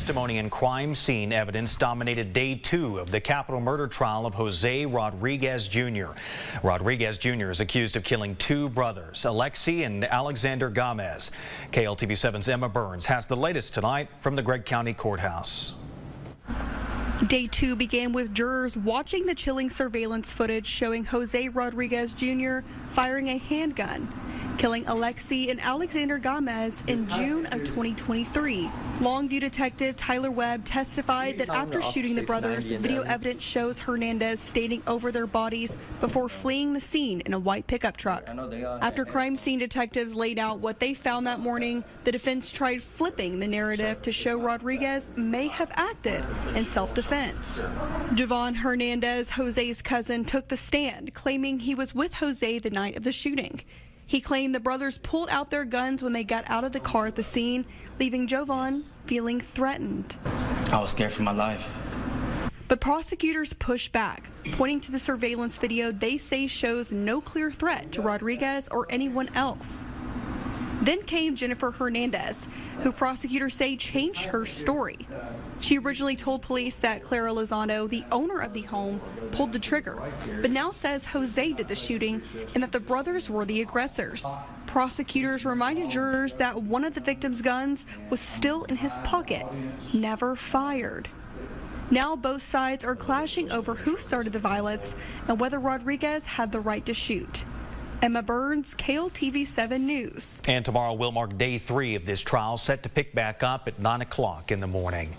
testimony and crime scene evidence dominated day 2 of the capital murder trial of Jose Rodriguez Jr. Rodriguez Jr. is accused of killing 2 brothers, Alexi and Alexander Gomez. KLTV7's Emma Burns has the latest tonight from the Gregg County Courthouse. Day 2 began with jurors watching the chilling surveillance footage showing Jose Rodriguez Jr. firing a handgun, killing Alexi and Alexander Gomez in June of 2023. Longview detective Tyler Webb testified that after shooting the brothers, video evidence shows Hernandez standing over their bodies before fleeing the scene in a white pickup truck. After crime scene detectives laid out what they found that morning, the defense tried flipping the narrative to show Rodriguez may have acted in self-defense. Javon Hernandez, Jose's cousin, took the stand, claiming he was with Jose the night of the shooting. He claimed the brothers pulled out their guns when they got out of the car at the scene, leaving Jovan feeling threatened. I was scared for my life. But prosecutors pushed back, pointing to the surveillance video they say shows no clear threat to Rodriguez or anyone else. Then came Jennifer Hernandez, who prosecutors say changed her story. She originally told police that Clara Lozano, the owner of the home, pulled the trigger, but now says Jose did the shooting and that the brothers were the aggressors. Prosecutors reminded jurors that one of the victim's guns was still in his pocket, never fired. Now both sides are clashing over who started the violence and whether Rodriguez had the right to shoot. Emma Burns, KLTV7 News. And tomorrow will mark day 3 of this trial, set to pick back up at 9 o'clock in the morning.